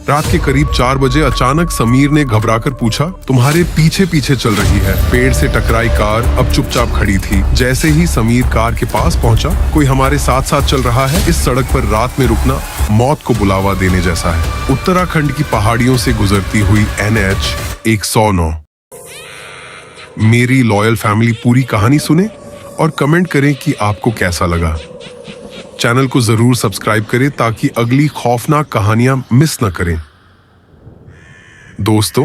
रात के करीब 4 बजे अचानक समीर ने घबराकर पूछा, तुम्हारे पीछे पीछे चल रही है। पेड़ से टकराई कार अब चुपचाप खड़ी थी। जैसे ही समीर कार के पास पहुंचा, कोई हमारे साथ साथ चल रहा है। इस सड़क पर रात में रुकना मौत को बुलावा देने जैसा है। उत्तराखंड की पहाड़ियों से गुजरती हुई NH 109। मेरी लॉयल फैमिली पूरी कहानी सुने और कमेंट करें कि आपको कैसा लगा। चैनल को जरूर सब्सक्राइब करें ताकि अगली खौफनाक कहानियां मिस न करें। दोस्तों,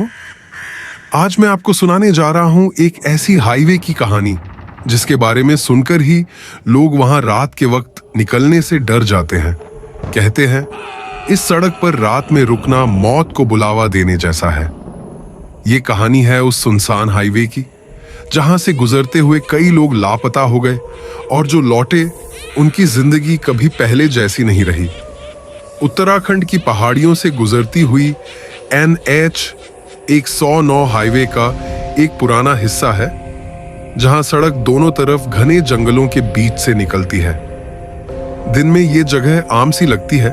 आज मैं आपको सुनाने जा रहा हूं एक ऐसी हाईवे की कहानी जिसके बारे में सुनकर ही लोग वहां रात के वक्त निकलने से डर जाते हैं। कहते हैं इस सड़क पर रात में रुकना मौत को बुलावा देने जैसा है। ये कहानी है उस सुनसान हाईवे की जहां से गुजरते हुए कई लोग लापता हो गए और जो लौटे उनकी जिंदगी कभी पहले जैसी नहीं रही। उत्तराखंड की पहाड़ियों से गुजरती हुई NH 109 हाईवे का एक पुराना हिस्सा है जहां सड़क दोनों तरफ घने जंगलों के बीच से निकलती है। दिन में ये जगह आम सी लगती है,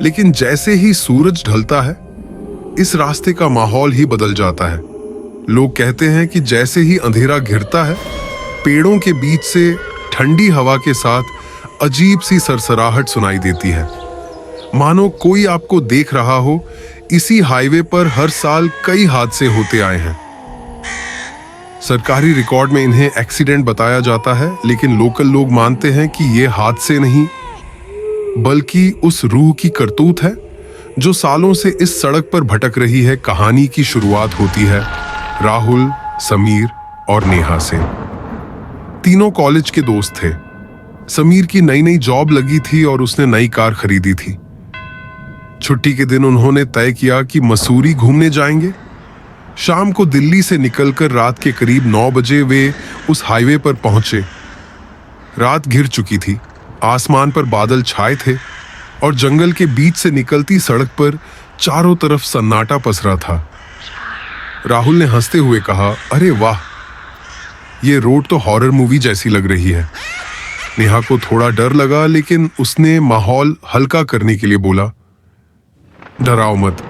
लेकिन जैसे ही सूरज ढलता है इस रास्ते का माहौल ही बदल जाता है। लोग कहते हैं कि जैसे ही अंधेरा घिरता है, पेड़ों के बीच से ठंडी हवा के साथ अजीब सी सरसराहट सुनाई देती है, मानो कोई आपको देख रहा हो। इसी हाईवे पर हर साल कई हादसे होते आए हैं। सरकारी रिकॉर्ड में इन्हें एक्सीडेंट बताया जाता है, लेकिन लोकल लोग मानते हैं कि ये हादसे नहीं बल्कि उस रूह की करतूत है जो सालों से इस सड़क पर भटक रही है। कहानी की शुरुआत होती है राहुल, समीर और नेहा से। तीनों कॉलेज के दोस्त थे। समीर की नई नई जॉब लगी थी और उसने नई कार खरीदी थी। छुट्टी के दिन उन्होंने तय किया कि मसूरी घूमने जाएंगे। शाम को दिल्ली से निकलकर रात के करीब 9 बजे वे उस हाईवे पर पहुंचे। रात घिर चुकी थी, आसमान पर बादल छाए थे और जंगल के बीच से निकलती सड़क पर चारों तरफ सन्नाटा पसरा था। राहुल ने हंसते हुए कहा, अरे वाह, ये रोड तो हॉरर मूवी जैसी लग रही है। नेहा को थोड़ा डर लगा, लेकिन उसने माहौल हल्का करने के लिए बोला, डराओ मत,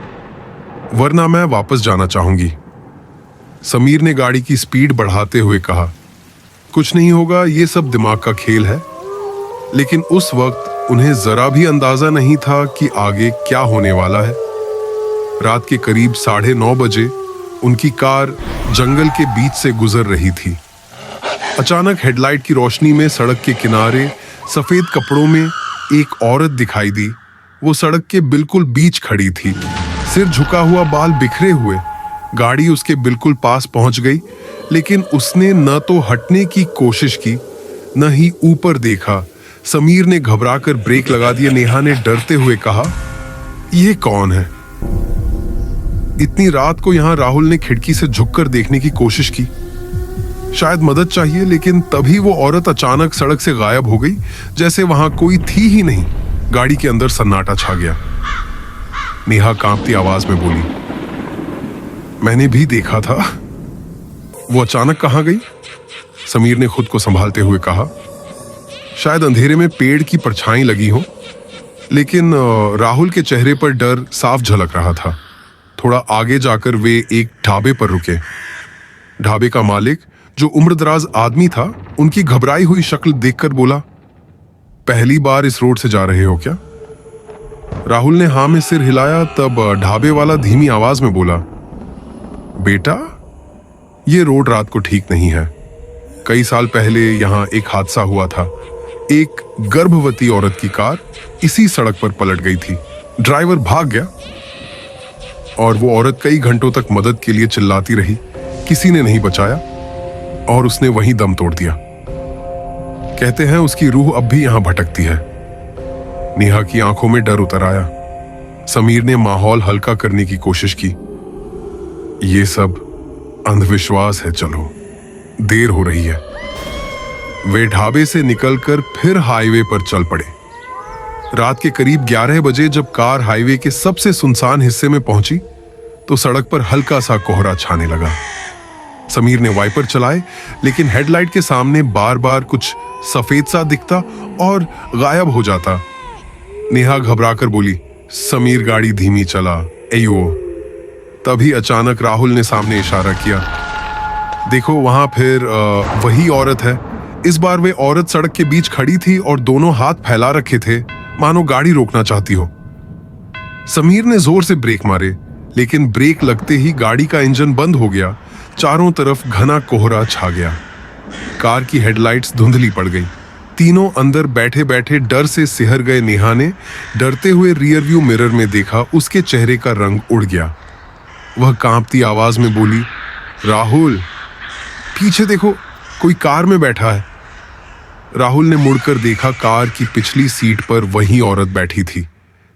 वरना मैं वापस जाना चाहूंगी। समीर ने गाड़ी की स्पीड बढ़ाते हुए कहा, कुछ नहीं होगा, ये सब दिमाग का खेल है। लेकिन उस वक्त उन्हें जरा भी अंदाजा नहीं था कि आगे क्या होने वाला है। रात के करीब 9:30 बजे उनकी कार जंगल के बीच से गुजर रही थी। अचानक हेडलाइट की रोशनी में सड़क के किनारे सफेद कपड़ों में एक औरत दिखाई दी। वो सड़क के बिल्कुल बीच खड़ी थी, सिर झुका हुआ, बाल बिखरे हुए। गाड़ी उसके बिल्कुल पास पहुंच गई, लेकिन उसने न तो हटने की कोशिश की न ही ऊपर देखा। समीर ने घबराकर ब्रेक लगा दिया। नेहा ने डरते हुए कहा, यह कौन है? इतनी रात को यहां राहुल ने खिड़की से झुककर देखने की कोशिश की, शायद मदद चाहिए, लेकिन तभी वो औरत अचानक सड़क से गायब हो गई, जैसे वहां कोई थी ही नहीं। गाड़ी के अंदर सन्नाटा छा गया। नेहा कांपती आवाज में बोली, मैंने भी देखा था। वो अचानक कहां गई? समीर ने खुद को संभालते हुए कहा, शायद अंधेरे में पेड़ की परछाई लगी हो। लेकिन राहुल के चेहरे पर डर साफ झलक रहा था। थोड़ा आगे जाकर वे एक ढाबे पर रुके। ढाबे का मालिक, जो उम्रदराज आदमी था, उनकी घबराई हुई शक्ल देखकर बोला, पहली बार इस रोड से जा रहे हो क्या? राहुल ने हाँ में सिर हिलाया। तब ढाबे वाला धीमी आवाज में बोला, बेटा, ये रोड रात को ठीक नहीं है। कई साल पहले यहां एक हादसा हुआ था। एक गर्भवती औरत की कार इसी सड़क पर पलट गई थी। ड्राइवर भाग गया और वो औरत कई घंटों तक मदद के लिए चिल्लाती रही। किसी ने नहीं बचाया और उसने वहीं दम तोड़ दिया। कहते हैं उसकी रूह अब भी यहां भटकती है। नेहा की आंखों में डर उतर आया। समीर ने माहौल हल्का करने की कोशिश की, ये सब अंधविश्वास है, चलो, देर हो रही है। वे ढाबे से निकलकर फिर हाईवे पर चल पड़े। रात के करीब 11 बजे जब कार हाईवे के सबसे सुनसान हिस्से में पहुंची तो सड़क पर हल्का सा कोहरा छाने लगा। समीर ने वाइपर चलाए, लेकिन हेडलाइट के सामने बार बार कुछ सफेद सा दिखता और गायब हो जाता। नेहा घबराकर बोली, समीर, गाड़ी धीमी चला, एयो। तभी अचानक राहुल ने सामने इशारा किया। देखो वहां फिर वही औरत है। इस बार वे औरत सड़क के बीच खड़ी थी और दोनों हाथ फैला रखे थे, मानो गाड़ी रोकना चाहती हो। समीर ने जोर से ब्रेक मारे, लेकिन ब्रेक लगते ही गाड़ी का इंजन बंद हो गया। चारों तरफ घना कोहरा छा गया। कार की हेडलाइट्स धुंधली पड़ गई। तीनों अंदर बैठे बैठे डर से सिहर गए। नेहा ने डरते हुए रियर व्यू मिरर में देखा, उसके चेहरे का रंग उड़ गया। वह कांपती आवाज में बोली, राहुल पीछे देखो, कोई कार में बैठा है। राहुल ने मुड़कर देखा, कार की पिछली सीट पर वही औरत बैठी थी।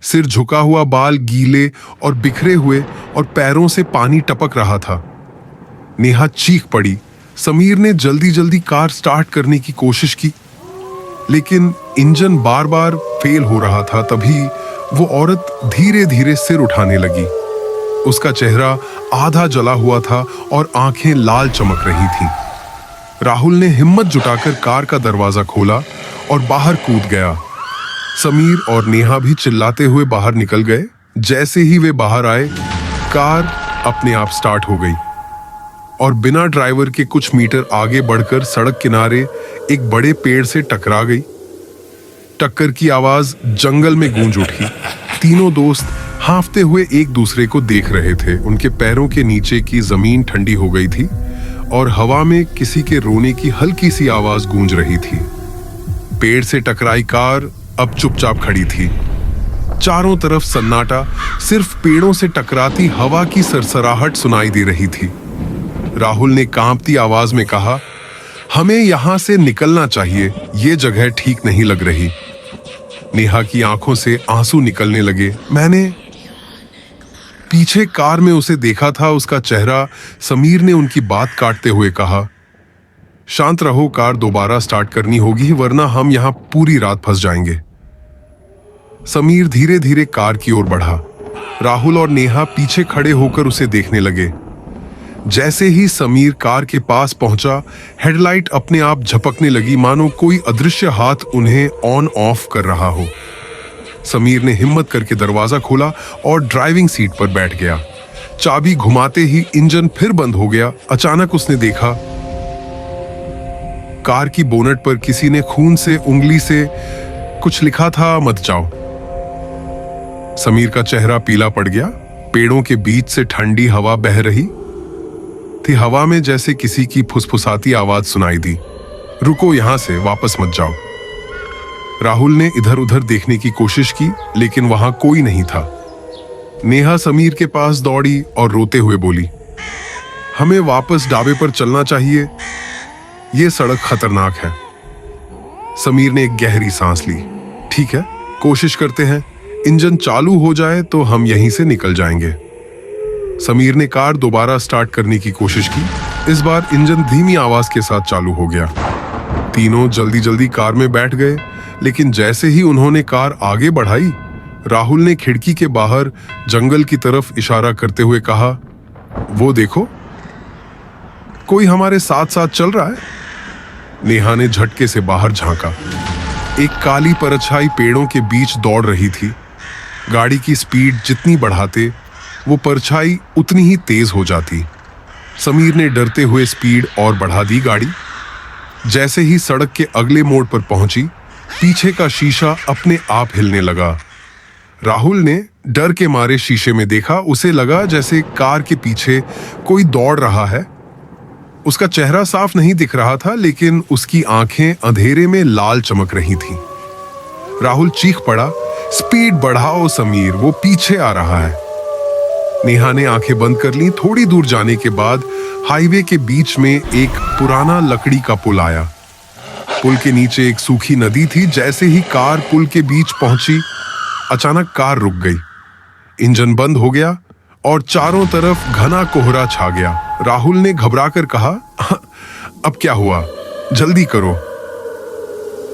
सिर झुका हुआ, बाल गीले और बिखरे हुए और पैरों से पानी टपक रहा था। नेहा चीख पड़ी। समीर ने जल्दी जल्दी कार स्टार्ट करने की कोशिश की, लेकिन इंजन बार बार फेल हो रहा था। तभी वो औरत धीरे धीरे सिर उठाने लगी। उसका चेहरा आधा जला हुआ था और आंखें लाल चमक रही थीं। राहुल ने हिम्मत जुटाकर कार का दरवाजा खोला और बाहर कूद गया। समीर और नेहा भी चिल्लाते हुए बाहर निकल गए। जैसे ही वे बाहर आए, कार अपने आप स्टार्ट हो गई और बिना ड्राइवर के कुछ मीटर आगे बढ़कर सड़क किनारे एक बड़े पेड़ से टकरा गई। टक्कर की आवाज जंगल में गूंज उठी। तीनों दोस्त हांफते हुए एक दूसरे को देख रहे थे। उनके पैरों के नीचे की जमीन ठंडी हो गई थी और हवा में किसी के रोने की हल्की सी आवाज गूंज रही थी। पेड़ से टकराई कार अब चुपचाप खड़ी थी। चारों तरफ सन्नाटा, सिर्फ पेड़ों से टकराती हवा की सरसराहट सुनाई दे रही थी। राहुल ने कांपती आवाज में कहा, हमें यहां से निकलना चाहिए, ये जगह ठीक नहीं लग रही। नेहा की आंखों से आंसू निकलने लगे। मैंने पीछे कार में उसे देखा था, उसका चेहरा। समीर ने उनकी बात काटते हुए कहा, शांत रहो, कार दोबारा स्टार्ट करनी होगी, वरना हम यहां पूरी रात फंस जाएंगे। समीर धीरे धीरे कार की ओर बढ़ा। राहुल और नेहा पीछे खड़े होकर उसे देखने लगे। जैसे ही समीर कार के पास पहुंचा, हेडलाइट अपने आप झपकने लगी, मानो कोई अदृश्य हाथ उन्हें ऑन ऑफ कर रहा हो। समीर ने हिम्मत करके दरवाजा खोला और ड्राइविंग सीट पर बैठ गया। चाबी घुमाते ही इंजन फिर बंद हो गया। अचानक उसने देखा, कार की बोनट पर किसी ने खून से उंगली से कुछ लिखा था, मत जाओ। समीर का चेहरा पीला पड़ गया। पेड़ों के बीच से ठंडी हवा बह रही थी। हवा में जैसे किसी की फुसफुसाती आवाज सुनाई दी, रुको, यहां से वापस मत जाओ। राहुल ने इधर उधर देखने की कोशिश की, लेकिन वहां कोई नहीं था। नेहा समीर के पास दौड़ी और रोते हुए बोली, हमें वापस ढाबे पर चलना चाहिए, ये सड़क खतरनाक है। समीर ने एक गहरी सांस ली। ठीक है, कोशिश करते हैं, इंजन चालू हो जाए तो हम यहीं से निकल जाएंगे। समीर ने कार दोबारा स्टार्ट करने की कोशिश की। इस बार इंजन धीमी आवाज के साथ चालू हो गया। तीनों जल्दी जल्दी कार में बैठ गए, लेकिन जैसे ही उन्होंने कार आगे बढ़ाई, राहुल ने खिड़की के बाहर जंगल की तरफ इशारा करते हुए कहा, वो देखो, कोई हमारे साथ साथ चल रहा है। नेहा ने झटके से बाहर झांका। एक काली परछाई पेड़ों के बीच दौड़ रही थी। गाड़ी की स्पीड जितनी बढ़ाते, वो परछाई उतनी ही तेज हो जाती। समीर ने डरते हुए स्पीड और बढ़ा दी गाड़ी। जैसे ही सड़क के अगले मोड़ पर पहुंची, पीछे का शीशा अपने आप हिलने लगा। राहुल ने डर के मारे शीशे में देखा। उसे लगा जैसे कार के पीछे कोई दौड़ रहा है। उसका चेहरा साफ नहीं दिख रहा था, लेकिन उसकी आंखें अंधेरे में लाल चमक रही थीं। राहुल चीख पड़ा, स्पीड बढ़ाओ समीर, वो पीछे आ रहा है। नेहा ने आंखें बंद कर ली। थोड़ी दूर जाने के बाद हाईवे के बीच में एक पुराना लकड़ी का पुल आया। पुल के नीचे एक सूखी नदी थी। जैसे ही कार पुल के बीच पहुंची, अचानक कार रुक गई। इंजन बंद हो गया और चारों तरफ घना कोहरा छा गया। राहुल ने घबराकर कहा, अब क्या हुआ, जल्दी करो,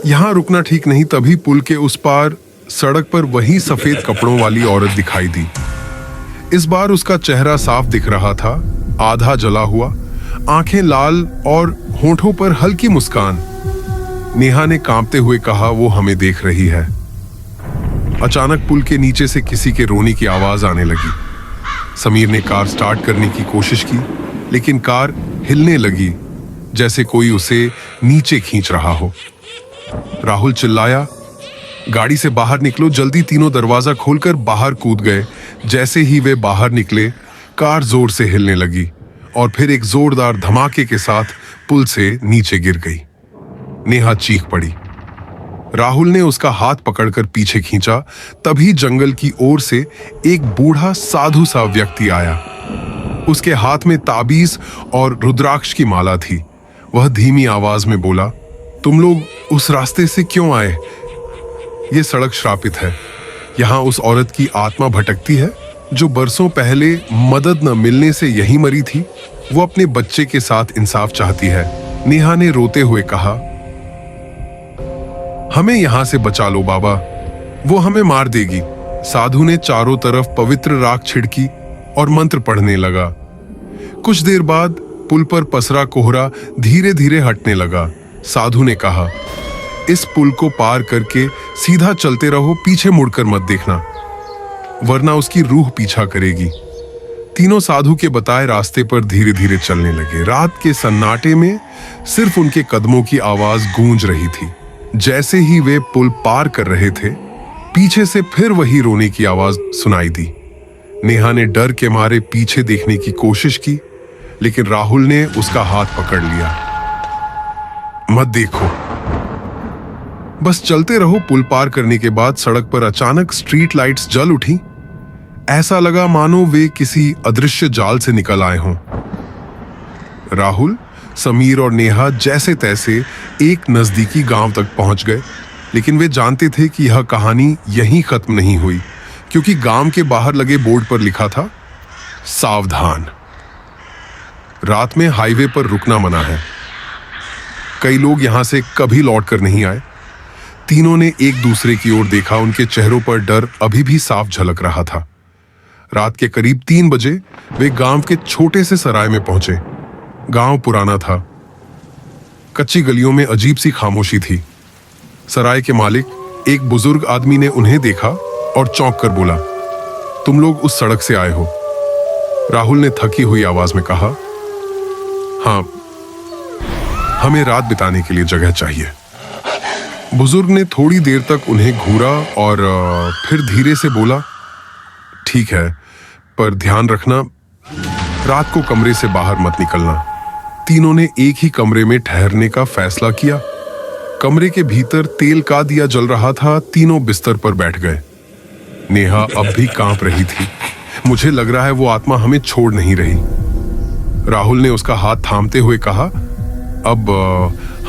यहां रुकना ठीक नहीं। तभी पुल के उस पार सड़क पर वही सफेद कपड़ों वाली औरत दिखाई दी। इस बार उसका चेहरा साफ दिख रहा था, आधा जला हुआ, आंखें लाल और होठों पर हल्की मुस्कान। नेहा ने कांपते हुए कहा, वो हमें देख रही है। अचानक पुल के नीचे से किसी के रोने की आवाज आने लगी। समीर ने कार स्टार्ट करने की कोशिश की, लेकिन कार हिलने लगी, जैसे कोई उसे नीचे खींच रहा हो। राहुल चिल्लाया, गाड़ी से बाहर निकलो जल्दी। तीनों दरवाजा खोलकर बाहर कूद गए। जैसे ही वे बाहर निकले, कार जोर से हिलने लगी और फिर एक जोरदार धमाके के साथ पुल से नीचे गिर गई। नेहा चीख पड़ी। राहुल ने उसका हाथ पकड़कर पीछे खींचा। तभी जंगल की ओर से एक बूढ़ा साधु सा व्यक्ति आया। उसके हाथ में ताबीज और रुद्राक्ष की माला थी। वह धीमी आवाज में बोला, तुम लोग उस रास्ते से क्यों आए? ये सड़क श्रापित है। यहाँ उस औरत की आत्मा भटकती है जो बरसों पहले मदद न मिलने से यहीं मरी थी। वो अपने बच्चे के साथ इंसाफ चाहती है। नेहा ने रोते हुए कहा, हमें यहां से बचा लो बाबा, वो हमें मार देगी। साधु ने चारों तरफ पवित्र राख छिड़की और मंत्र पढ़ने लगा। कुछ देर बाद पुल पर पसरा कोहरा धीरे धीरे हटने लगा। साधु ने कहा, इस पुल को पार करके सीधा चलते रहो, पीछे मुड़कर मत देखना, वरना उसकी रूह पीछा करेगी। तीनों साधु के बताए रास्ते पर धीरे धीरे चलने लगे। रात के सन्नाटे में सिर्फ उनके कदमों की आवाज गूंज रही थी। जैसे ही वे पुल पार कर रहे थे, पीछे से फिर वही रोने की आवाज सुनाई दी। नेहा ने डर के मारे पीछे देखने की कोशिश की, लेकिन राहुल ने उसका हाथ पकड़ लिया। मत देखो, बस चलते रहो। पुल पार करने के बाद सड़क पर अचानक स्ट्रीट लाइट्स जल उठी। ऐसा लगा मानो वे किसी अदृश्य जाल से निकल आए हों। राहुल, समीर और नेहा जैसे तैसे एक नजदीकी गांव तक पहुंच गए, लेकिन वे जानते थे कि यह कहानी यहीं खत्म नहीं हुई, क्योंकि गांव के बाहर लगे बोर्ड पर लिखा था, सावधान, रात में हाईवे पर रुकना मना है। कई लोग यहां से कभी लौटकर नहीं आए। तीनों ने एक दूसरे की ओर देखा। उनके चेहरों पर डर अभी भी साफ झलक रहा था। रात के करीब 3 बजे वे गांव के छोटे से सराय में पहुंचे। गांव पुराना था। कच्ची गलियों में अजीब सी खामोशी थी। सराय के मालिक, एक बुजुर्ग आदमी, ने उन्हें देखा और चौंक कर बोला, तुम लोग उस सड़क से आए हो? राहुल ने थकी हुई आवाज में कहा, हाँ, हमें रात बिताने के लिए जगह चाहिए। बुजुर्ग ने थोड़ी देर तक उन्हें घूरा और फिर धीरे से बोला, ठीक है, पर ध्यान रखना, रात को कमरे से बाहर मत निकलना। तीनों ने एक ही कमरे में ठहरने का फैसला किया। कमरे के भीतर तेल का दिया जल रहा था। तीनों बिस्तर पर बैठ गए। नेहा अब भी कांप रही थी। मुझे लग रहा है वो आत्मा हमें छोड़ नहीं रही। राहुल ने उसका हाथ थामते हुए कहा, अब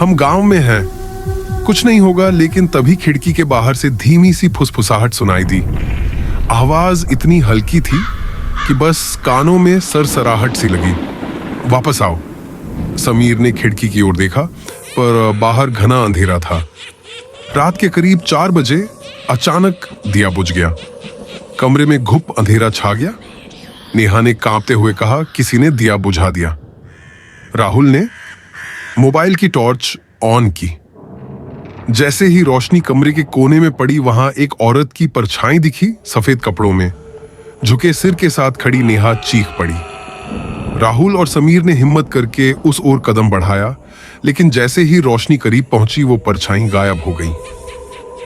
हम गांव में हैं, कुछ नहीं होगा। लेकिन तभी खिड़की के बाहर से धीमी सी फुसफुसाहट सुनाई दी। आवाज इतनी हल्की थी कि बस कानों में सरसराहट सी लगी। वापस आओ। समीर ने खिड़की की ओर देखा, पर बाहर घना अंधेरा था। रात के करीब 4 बजे अचानक दिया बुझ गया। कमरे में घुप अंधेरा छा गया। नेहा ने कांपते हुए कहा, किसी ने दिया बुझा दिया। राहुल ने मोबाइल की टॉर्च ऑन की। जैसे ही रोशनी कमरे के कोने में पड़ी, वहां एक औरत की परछाई दिखी, सफेद कपड़ों में। झुके सिर के साथ खड़ी नेहा चीख पड़ी। राहुल और समीर ने हिम्मत करके उस ओर कदम बढ़ाया, लेकिन जैसे ही रोशनी करीब पहुंची, वो परछाई गायब हो गई।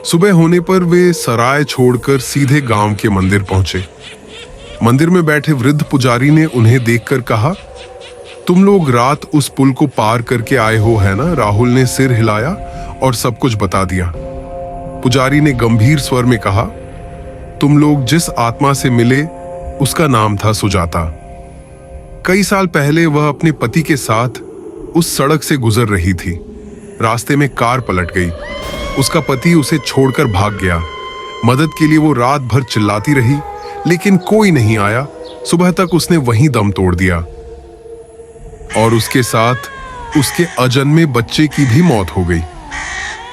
सुबह होने पर वे सराय छोड़कर सीधे गांव के मंदिर पहुंचे। मंदिर में बैठे वृद्ध पुजारी ने उन्हें देखकर कहा, तुम लोग रात उस पुल को पार करके आए हो, है ना? राहुल ने सिर हिलाया और सब कुछ बता दिया। पुजारी ने गंभीर स्वर में कहा, तुम लोग जिस आत्मा से मिले उसका नाम था सुजाता। कई साल पहले वह अपने पति के साथ उस सड़क से गुजर रही थी। रास्ते में कार पलट गई। उसका पति उसे छोड़कर भाग गया। मदद के लिए वो रात भर चिल्लाती रही, लेकिन कोई नहीं आया। सुबह तक उसने वहीं दम तोड़ दिया और उसके साथ उसके अजन्मे बच्चे की भी मौत हो गई।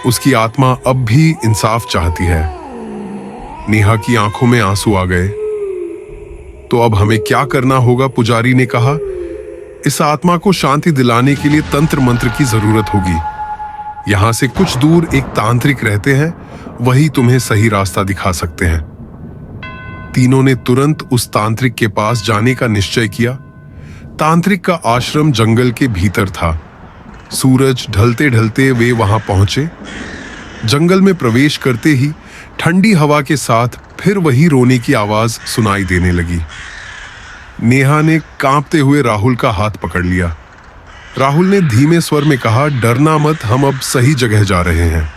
उसकी आत्मा अब भी इंसाफ चाहती है। नेहा की आंखों में आंसू आ गए। तो अब हमें क्या करना होगा? पुजारी ने कहा, इस आत्मा को शांति दिलाने के लिए तंत्र मंत्र की जरूरत होगी। यहां से कुछ दूर एक तांत्रिक रहते हैं, वही तुम्हें सही रास्ता दिखा सकते हैं। तीनों ने तुरंत उस तांत्रिक के पास जाने का निश्चय किया। तांत्रिक का आश्रम जंगल के भीतर था। सूरज ढलते ढलते वे वहां पहुंचे। जंगल में प्रवेश करते ही ठंडी हवा के साथ फिर वही रोने की आवाज सुनाई देने लगी। नेहा ने कांपते हुए राहुल का हाथ पकड़ लिया। राहुल ने धीमे स्वर में कहा, डरना मत, हम अब सही जगह जा रहे हैं।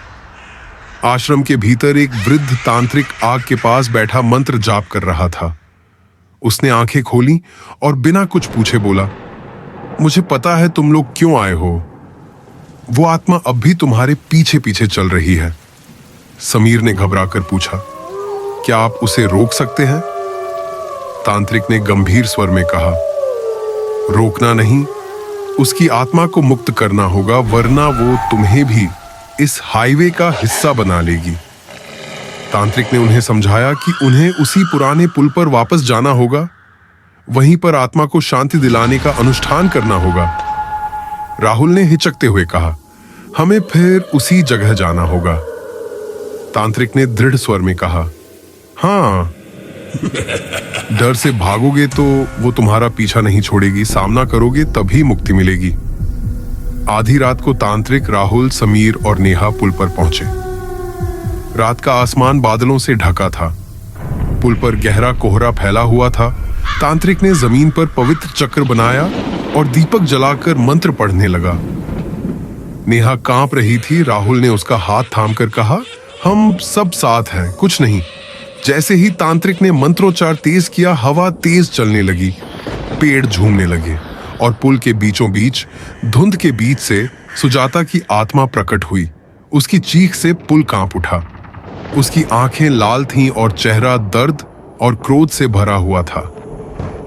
आश्रम के भीतर एक वृद्ध तांत्रिक आग के पास बैठा मंत्र जाप कर रहा था। उसने आंखें खोली और बिना कुछ पूछे बोला, मुझे पता है तुम लोग क्यों आए हो। वो आत्मा अब भी तुम्हारे पीछे पीछे चल रही है। समीर ने घबराकर पूछा, क्या आप उसे रोक सकते हैं? तांत्रिक ने गंभीर स्वर में कहा, रोकना नहीं, उसकी आत्मा को मुक्त करना होगा, वरना वो तुम्हें भी इस हाईवे का हिस्सा बना लेगी। तांत्रिक ने उन्हें समझाया कि उन्हें उसी पुराने पुल पर वापस जाना होगा, वहीं पर आत्मा को शांति दिलाने का अनुष्ठान करना होगा। राहुल ने हिचकते हुए कहा, हमें फिर उसी जगह जाना होगा। तांत्रिक ने दृढ़ स्वर में कहा, हाँ, डर से भागोगे तो वो तुम्हारा पीछा नहीं छोड़ेगी, सामना करोगे तभी मुक्ति मिलेगी। आधी रात को तांत्रिक, राहुल, समीर और नेहा पुल पर पहुंचे। रात का आसमान बादलों से ढका था। पुल पर गहरा कोहरा फैला हुआ था। तांत्रिक ने जमीन पर पवित्र चक्र बनाया और दीपक जलाकर मंत्र पढ़ने लगा। नेहा कांप रही थी। राहुल ने उसका हाथ थामकर कहा, हम सब साथ हैं, कुछ नहीं। जैसे ही तांत्रिक ने मंत्रोच्चार तेज किया, हवा तेज चलने लगी, पेड़ झूमने लगे और पुल के बीचों बीच धुंध के बीच से सुजाता की आत्मा प्रकट हुई। उसकी चीख से पुल कांप उठा। उसकी आंखें लाल थीं और चेहरा दर्द और क्रोध से भरा हुआ था।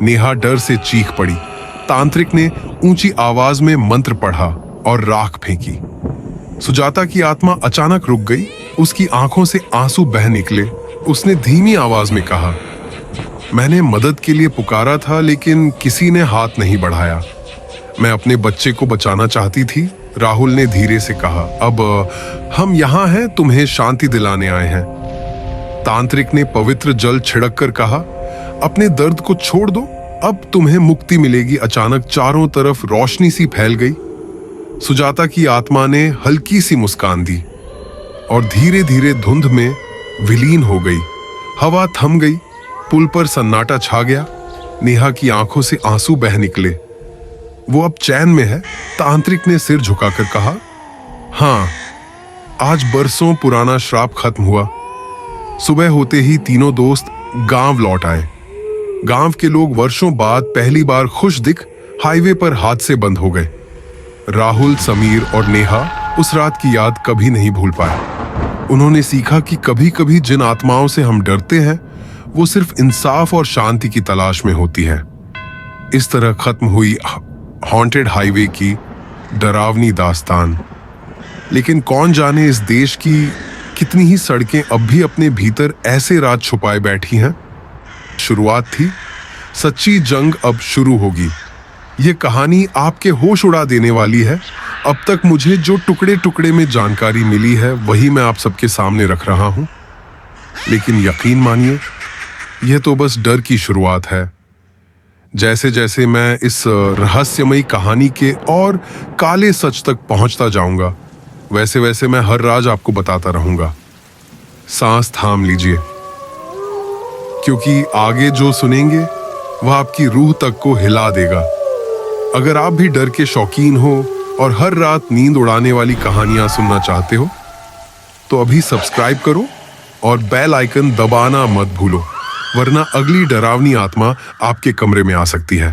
नेहा डर से चीख पड़ी। तांत्रिक ने ऊंची आवाज में मंत्र पढ़ा और राख फेंकी। सुजाता की आत्मा अचानक रुक गई। उसकी आंखों से आंसू बह निकले। उसने धीमी आवाज में कहा, मैंने मदद के लिए पुकारा था, लेकिन किसी ने हाथ नहीं बढ़ाया। मैं अपने बच्चे को बचाना चाहती थी। राहुल ने धीरे से कहा, अब हम यहाँ हैं, तुम्हें शांति दिलाने आए हैं। तांत्रिक ने पवित्र जल छिड़क कर कहा, अपने दर्द को छोड़ दो, अब तुम्हें मुक्ति मिलेगी। अचानक चारों तरफ रोशनी सी फैल गई। सुजाता की आत्मा ने हल्की सी मुस्कान दी और धीरे धीरे धुंध में विलीन हो गई। हवा थम गई। पुल पर सन्नाटा छा गया। नेहा की आंखों से आंसू बह निकले। वो अब चैन में है। तांत्रिक ने सिर झुकाकर कहा, हाँ, आज बरसों पुराना श्राप खत्म हुआ। सुबह होते ही तीनों दोस्त गांव लौट आए। गांव के लोग वर्षों बाद पहली बार खुश दिख हाईवे पर हादसे बंद हो गए। राहुल, समीर और नेहा उस रात की याद कभी नहीं भूल पाए। उन्होंने सीखा कि कभी कभी जिन आत्माओं से हम डरते हैं, वो सिर्फ इंसाफ और शांति की तलाश में होती है। इस तरह खत्म हुई हॉन्टेड हाईवे की डरावनी दास्तान। लेकिन कौन जाने इस देश की कितनी ही सड़कें अब भी अपने भीतर ऐसे राज छुपाए बैठी हैं। शुरुआत थी, सच्ची जंग अब शुरू होगी। ये कहानी आपके होश उड़ा देने वाली है। अब तक मुझे जो टुकड़े टुकड़े में जानकारी मिली है, वही मैं आप सबके सामने रख रहा हूं। लेकिन यकीन मानिए, यह तो बस डर की शुरुआत है। जैसे जैसे मैं इस रहस्यमयी कहानी के और काले सच तक पहुंचता जाऊंगा, वैसे वैसे मैं हर राज आपको बताता रहूंगा। सांस थाम लीजिए, क्योंकि आगे जो सुनेंगे वह आपकी रूह तक को हिला देगा। अगर आप भी डर के शौकीन हो और हर रात नींद उड़ाने वाली कहानियां सुनना चाहते हो, तो अभी सब्सक्राइब करो और बेल आइकन दबाना मत भूलो, वरना अगली डरावनी आत्मा आपके कमरे में आ सकती है।